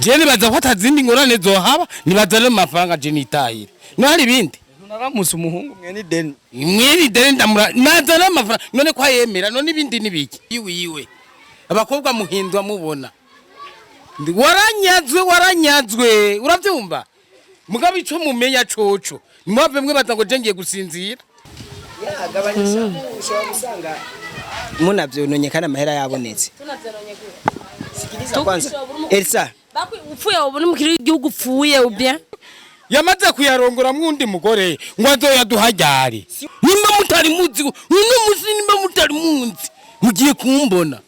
je nibaza ko atazindi ngorane zohaba nibaza no mafaranga je nitahire no hari bindi naramusa umuhungu mwene deni ndamura naza n'amafaranga none kwa yemera none ibindi nibiki yiwe abakobwa muhindwa mubona waranyazwe uravyumva mugabe ico mumenya coco nimwave mwe batango je ngiye gusinzira yagabanyisha ushobora gusanga munavyononye kana amahera yabonetse sikiriza kwanza Elsa upfuye ubone mukiri w'igihugu upfuye ubya yamaze kuyarongora mwundi mugore ngo azoyaduhajyari nimba mutari muzi uno musi nimba mutari munzi mugiye kumbona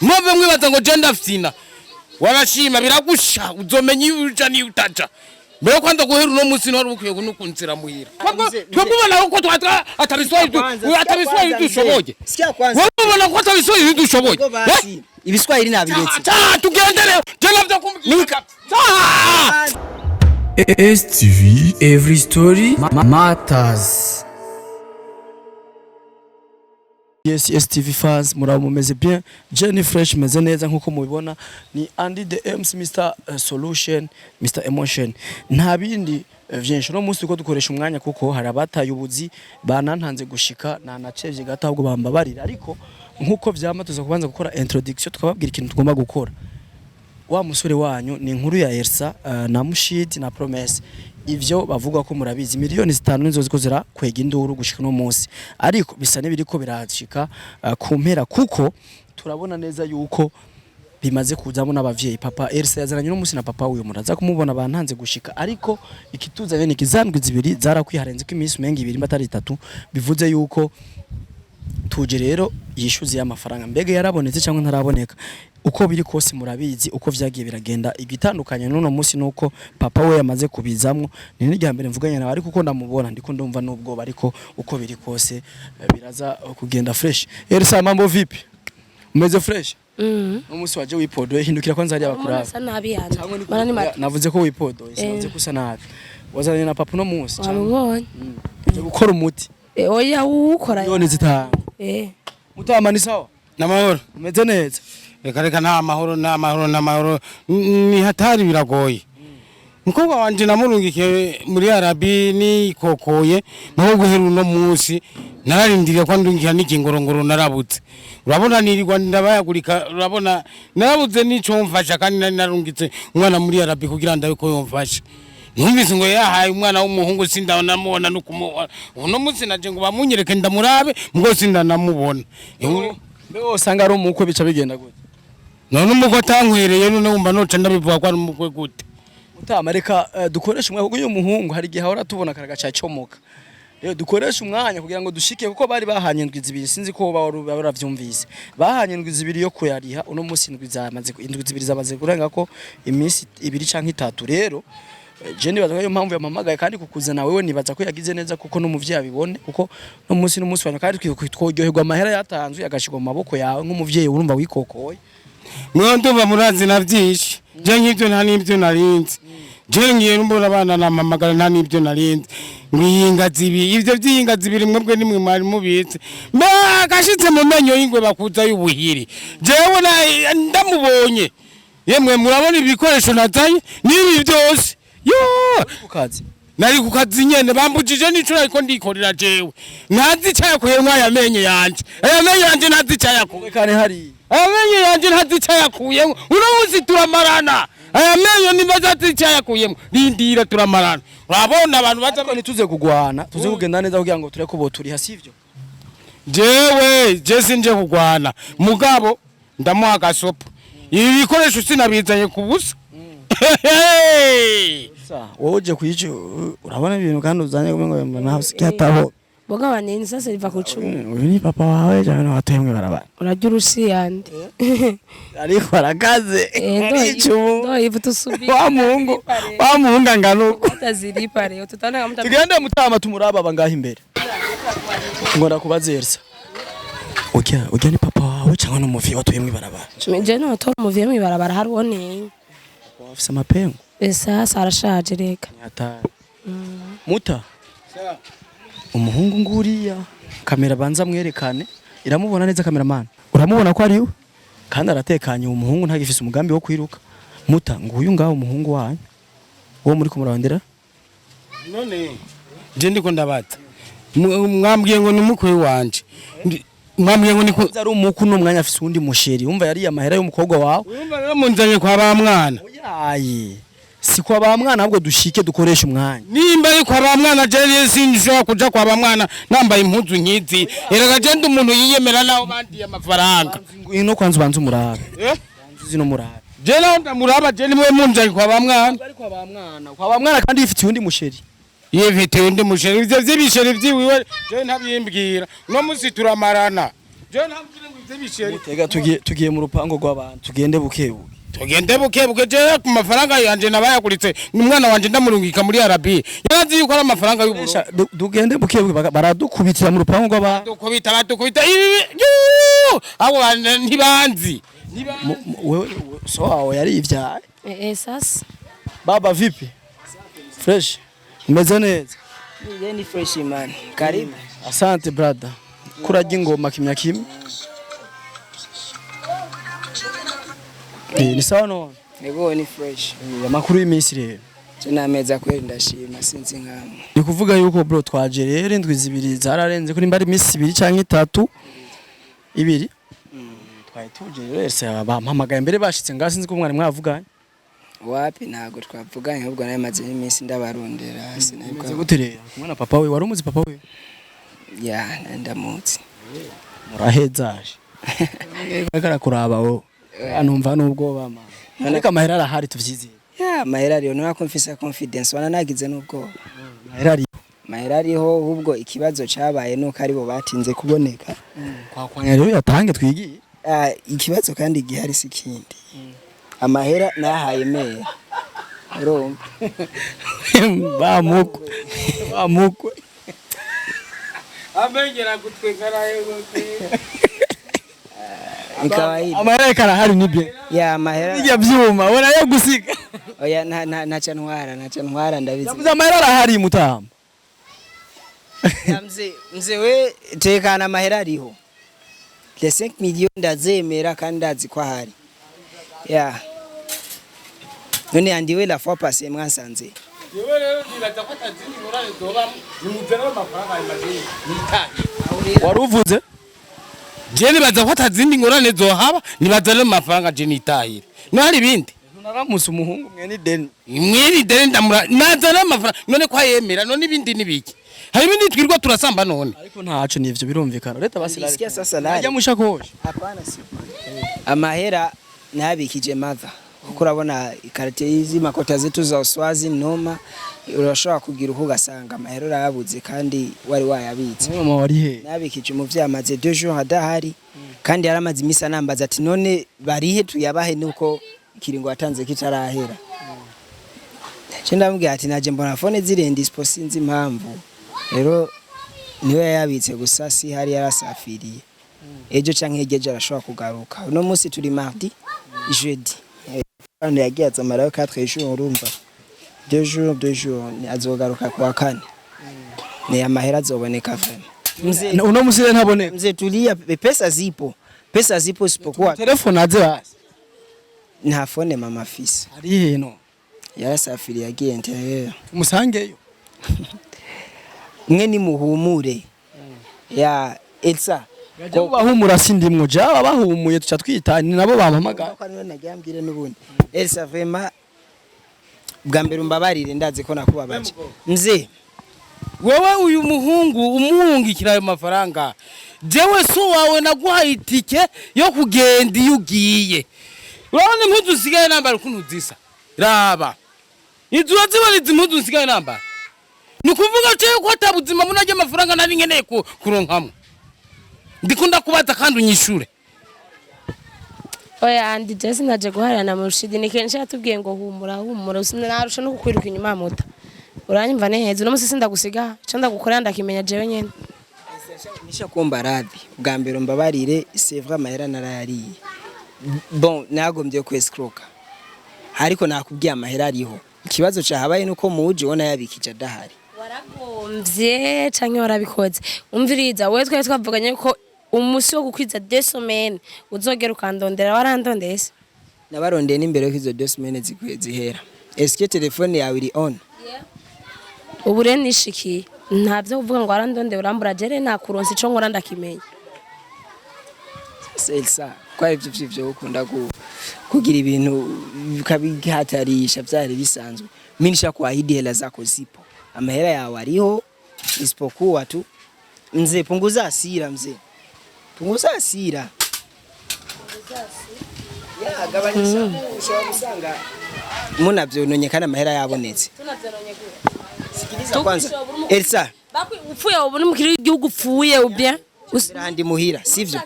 mwave mwe batango je ndafina warashima biragusha uzomenya yuja ni utaja mbere kwanza guhera uno musi no rubukiye kunukunzira muhira twakubona uko twatra atabiswaye dushoboye wabona ko atabiswaye dushoboye ibiswahili nabiretse tugendere je navyo kumika STV every story matters. Yes, STV fans muraba mumeze bien. Jenny Fresh meze neza nkuko mubibona ni Andy the MC Mr Solution, Mr Emotion. Nta bindi vyinshi no munsi uko dukoresha umwanya kuko hari abataye ubuzi banantanze gushika nanacevye gato ahubwo bambabarira ariko nkuko vyama tuza kubanza gukora introduction tukababwira ikintu tugomba gukora. Wa musore wanyu ni inkuru ya Elsa na Mushidi na Promise. Ivyo bavuga ko murabizi miliyoni 5 nizo zikozera kwega induru gushika no munsi ariko bisa nebiriko birashika ku mpera kuko turabona neza yuko bimaze kuzamo n'abavyeyi papa Elsa yazananye no munsi na papa uyu muraza kumubona bantanze gushika ariko ikituza bene kizandwi zibiri zarakwiharenze ko iminsi umenga 2 batari 3 bivuze yuko tuje rero yishuze y'amafaranga mbega yarabonetse cyangwa ntaraboneka uko biri kose murabizi uko vyagiye biragenda igitandukanye nuno munsi nuko papa we yamaze kubizamwo ni n'irya mbere mvuganye nawe ariko uko ndamubona ndiko ndumva nubwo bariko uko biri kose biraza kugenda fresh. Elsa mambo vipi umeze fresh? Umunsi waje wipodo hindukira kwanza ari abakuraba sana nabi yani navuze ko wipodo sinavuze ko sana wazanye na papa no munsi cyangwa gukora umuti oya ukora yone zita mutamani sawa namahoro umeze neza reka nta mahoro ni hatari biragoye mukobwa wanje namurungike muri Arabi ni kokoye naho guhera uno munsi nararindiriye kwa ndungira n'ikingorongoro narabutse urabona nirirwa ndabayagurika urabona narabuze nico mfasha kandi nari narungitse umwana muri Arabi kugira ndabe ko yomfasha numvise ngo yahaye umwana w'umuhungu sindabona mubona no kumubona uno munsi naje ngo bamunyereke ndamurabe mgo sindanamubona mbe usanga ari umukwe bica bigenda gute none umukwe tankwereye none wumva noca ndabivuga ko ari umukwe gute utama reka dukoresha umwanya kuko uyu muhungu hari gihe ahora tubona karagaca comoka rero dukoresha umwanya kugira ngo dushike kuko bari bahanye ndwi zibiri sinzi ko baravyumvise bahanye ndwi zibiri yo kuyariha uno munsi ndwi zibiri zamaze kurenga ko iminsi 2 canke 3 rero je nibaza ko iyo mpamvu yamamagaye kandi kukuzana wewe nibaza ko yagize neza kuko no muvyi abibone kuko no munsi wanyu kandi twiryoherwa amahera yatanzwe agashigwa mu maboko yawe nk'umuvyeyi urumva wikokoye mwandumva murazi navyinshi je nk'ivyo nta n'ivyo narinzi je ngiye numbona abana namamagara nta n'ivyo narinzi ngwinga zibi ivyo vyinga zibiri mwebwe nimwe mwari mubitse gashitse mu menyo y'ingwe bakuza y'ubuhiri jewe ndamubonye yemwe murabona ibikoresho nataye n'ibi byose yo kukazi nari kukazi nyene bambujije n'icura ariko ndikorera jewe nazi cyakuye mwaya menye yanje aya menye yanje nazi cyakuye kane hari amenyo yanje ntazi cyakuye uno munsi turamarana aya menyo nibaza ati cyakuye rindira turamarana urabona abantu baza ko nituze kugwana tuze kugenda neza kugira ngo tureko bo turi hasivyo je sinje kugwana mugabo ndamuha gasopo ibi bikoresho sinabizanye kubusa wowe uje kwica urabona ibintu kandi uzanye ngo naho sikataho boga banini sasa riva kucumi uyu ni papa wawe cyane watuyemwe barabara urajya urusi yandi ariko arakaze ndo ivuta usubi wa muhungu nganuko ataziripa rero tutana mutama tugende mutama tumuraba abangaha imbere ngo ndakubaza Elsa ujya ni papa wawe cyangwa no muvi watuyemwe barabara je no to muvi mu barabara hari wone wafise amapengo sasa arashaje reka muta umuhungu nguriya kamera banza mwerekane iramubona neza cameraman uramubona ko ari we kandi aratekanye umuhungu ntagifise umugambi wo kwiruka muta nguyu ngaho umuhungu wanyu wo muri kumurondera none je ndiko ndabata mwambwiye ngo numukwe wanje mwambwiye ngo niko ari umuku no mwanya afise undi musheri umva yari amahera y'umukobwa wawe urumva rero munzanye kwa ba mwana oyaye si kwa ba mwana ahubwo dushike dukoresha umwanya nimba ari kwa ba mwana je sinshobora kuja kwa ba mwana nambaye impuzu nkizi erega je ndi umuntu yiyemera naho bandiye amafaranga ino kwanza ubanza umurabe zino murabe je naho ndamuraba je nimwe munzanye kwa ba mwana ari kwa ba mwana kandi yifitiye undi musheri yifite undi musheri ivyo vy'ibisheri vyiwiwe je ntabimbwira no musi turamarana je ntabwire ngo ivyo bisheri tega tugiye mu rupango rw'abantu tugende bukebuke je ku mafaranga yanje nabayakuritse umwana wanje ndamurungika muri Arabi yarazi yuko ari amafaranga y'uburo tugende bukebuke baradukubitira mu rupango rw'abantu badukubita abo ntibanzi wewe so wawe yari ivyaye sasa baba vipi fresh umeze neza Ni fresh man. Karibu. Asante brother. Kurajya ingoma kimya kimwe. Ni sawa none. Ego ni fresh. Amakuru y'iminsi rero. Tuna meza kweli ndashima sinzi nkamwe. Ni kuvuga yuko bro twaje rero indwi zibiri zararenze kuri mbari iminsi 2 canke 3 ibiri. Twaye tuje rero Elsa bampamagaye mbere bashitse ngasinzi ko mwari mwavuganye. Wapi ntago twavuganye ahubwo naye maze iminsi ndabarondera sinabwo. Uze guterera kumwe na papa we wari umuzi papa we. Ya ndamutse. Murahezaje. Ngakara kuraba wo. Anumva nubwo bama. Ariko amahera arahari tuvyiziye. Ya mahera ariho no confisa confidence wana nagize nubwo. Mahera ariho. Mahera ariho ahubwo ikibazo cabaye nuko aribo batinze kuboneka. Kwakwanya rero yatange twigiye. Ikibazo kandi gihari sikindi. Amahera nahaye meya. Urumva. Bamukwe. Amengera gutwekara yote. Ni kawaida. Amahera karahari nibye. Ya amahera. Nijya byuma wona yo gusika. Oya naca ntwara ndabizi. Yavuze amahera arahari mutamba. Mze we tekana amahera ariho. Le 5 millions ndazemera kandi ndazi ko ahari. Ya. None andiwe la fois passée mwansanze. Yewe rero nibaza ko atazindi ngorane zoba nimuzana amafaranga y'amajini nitahe. Waruvuze? Je nibaza ko atazindi ngorane zohaba nibazana amafaranga je nitahire. Nari bindi. Naramusa umuhungu mwene deni. Mwiri deni ndamura nazana amafaranga none kwa yemera none ibindi nibiki. Hari ibindi twirwa turasamba none. Ariko ntaco nivyo birumvikana. Leta basilari. Isikia sasa lari. Ajya mushakosha. Hapana si. Amahera nabikije mother. Kuko urabona ikarite yizi makota zetu za Uswazi noma urashobora kugira ugasanga amahera yabuze kandi wari wayabitse. Mama wari he? Nabikije umuvyi amaze 2 jours hadahari kandi yaramaze imisa nambaza ati none barihe tuyabahe nuko ikiringo watanze kitarahera. Je ndamubwira ati naje mbona phone ziri indispo sinzi impamvu. Rero niwe yabitse gusa si hari yarasafiriye. Ejo canke egeje arashobora kugaruka. Uno munsi turi mardi, jeudi. Kandi yagiye azamara 4 jours urumva 2 jours azogaruka kwa kane ni amahera azoboneka vraiment Mzee uno musire ntaboneka mzee tulia pesa zipo sipokuwa telefone aze hasi nta phone mama fisi ari heno yarasafiri yagiye ntere umusangeyo mwe ni muhumure ya Elsa ko bahumura sindimwo jaba bahumuye tuca twita ni nabo bampamagara ko ari nagambire nubundi Elsa vraiment bwa mbere umbabarire ndazi ko nakubabaje mzee wewe uyu muhungu umuhungikira ayo mafaranga jewe so wawe naguhaye itike yo kugenda iyo ugiye urabona impuzu usigaye nambara ukuntu zisa raba izuba zibona izi mpuzu usigaye nambara ni kuvuga cyo ko atabuzima munajye amafaranga nari nkeneye kuronkamwe ndikunda kubaza kandi unyishure oya andi Jesse naje guharana mu rushidi ni kenshi yatubwiye ngo humura usinarusha no kukwiruka inyuma muta uranyumva neheze no musisi ndagusiga cyo ndagukorera ndakimenya jewe nyene nisha kumba radhi bwa mbere mbabarire c'est vrai amahera narayariye bon nagombye kwescroka ariko nakubwiye amahera ariho ikibazo cyahabaye nuko muje wona yabikije adahari waragombye canke warabikoze umviriza wewe twari twavuganye ko umusi wo gukwiza 2 semaines uzogera ukandondera warandondese nabarondeye n'imbere ko izo 2 semaines zihera. Est-ce que telefone yawe iri on? ubu rero nishikiye ntabyo kuvuga ngo arandonde urambura jere nakuronsa ico nkora ndakimenya. Elsa kwa ivyo ukunda kugira ibintu bikabihatarisha byari bisanzwe. Mimi nishakuahidi hela zako zipo. Amahera yawe ariho isipokuwa tu mzee punguza hasira mzee. Punguza hasira. Ya gabanisha ushobora gusanga munavyononyekana amahera yabonetse. Sikiliza kwanza. Elsa upfuye ubone mukiri w'igihugu upfuye ubye usirandi muhira sivyo?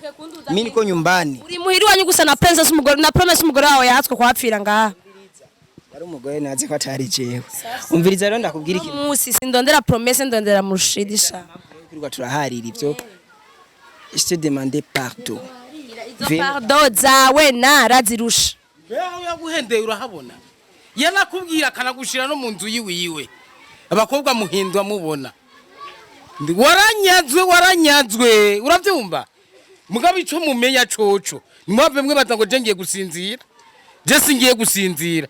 Mimi niko nyumbani. Uri muhiri wanyu gusa na princess umugore na promise umugore wawe yahatswe kwapfira ngaha. Ari umugore naze ko atari jewe. Umviriza rero ndakubwira iki. Musi sindondera promesse ndondera mushidisha. Kurwa turaharira ivyo. Je te demandais pardon. Pardon zawe narazirusha. Beho yaguhendeye urahabona. Yanakubwira kanagushira no mu nzu yiwiwe. Abakobwa muhindwa mubona. Waranyazwe uravyumva? Mugabe ico mumenya coco. Nimwave mwe batango je ngiye gusinzira. Je singiye gusinzira.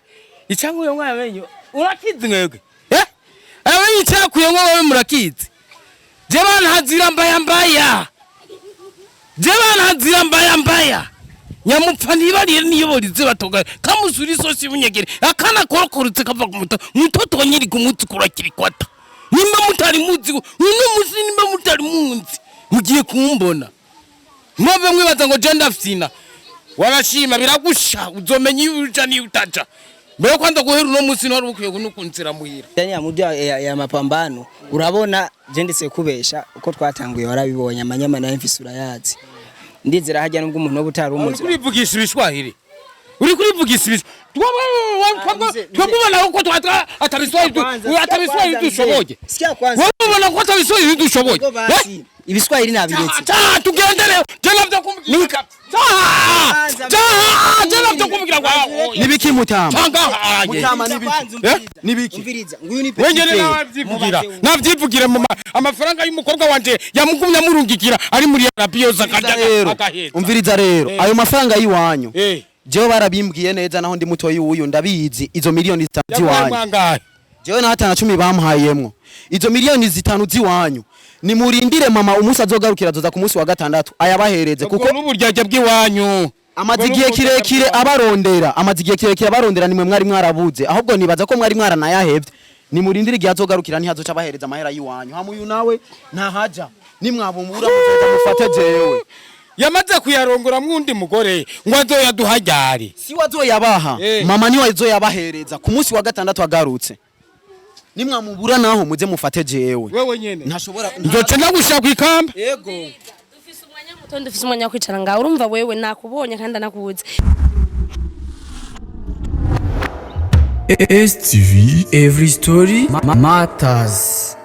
Icyangu yo mwana menyo urakizi mwebwe. Awe icyakuye ngo wowe murakizi. Je bana hazira mbaya. Nyamupfa nibariye niyoborize batoga kamusuri sosi bunyegere akana korokorutse kava ku mutoto nyiri ku mutsi kurakiri kwata. Nimba mutari muzi uno musi nimba mutari munzi mugiye kumbona. Mwave mwe batango je ndafina. Warashima biragusha uzomenya yuja ni utaja. Mbere kwanda guhera uno musi ntwari bukuye kunukunzira muhira. Yani amudia ya mapambano urabona je ndise kubesha uko twatanguye warabibonye amanyama na mfisura yazi. Ndizera hajya nubwo umuntu obutari umuzi. Uri kurivugisha ibishwahili. Uri kurivugisha ibishwa. Twabona uko twatwa atabiswahili dushoboye. Sikia kwanza. Wabona ko atabiswahili dushoboye. Ibiswahili nabiretse. Tugendere. Je navyo kumbwira. Nibiki mutama? Mutama nibiki? Umviriza. Nguyu ni Wengene navyivugira mu amafaranga y'umukobwa wanje yamugumya murungikira ari muri Arabia zakajya akaheza. Umviriza rero ayo mafaranga yiwanyu. Jewe barabimbwiye neza naho ndi mutoyi uyu ndabizi izo miliyoni 5 ziwanyu. Jewe na hata na 10 bamuhayemwo. Izo miliyoni 5 ziwanyu. Nimurindire mama umusa azogarukira azoza ku munsi wa gatandatu ayabahereze kuko n'uburyajya bw'iwanyu amazigiye kirekire abarondera nimwe mwari mwarabuze ahubwo nibaza ko mwari mwaranayahevye. Nimurindire igihe azogarukira ntihazoca abahereza amahera yiwanyu. Hamuyu nawe ntahaja nimwabumura muzoza mufate jewe. Yamaze kuyarongora mwundi mugore ngo azoyaduhajyari. Si wazoyabaha mama niwe azoyabahereza ku munsi wa gatandatu agarutse. Nimwamubura naho muze mufate jewe. Wewe nyene ntashobora nzoce nagushaka kwikamba. Yego. Dufise umwanya kwicara ngaho urumva wewe nakubonye kandi nakubuze. STV, every story matters.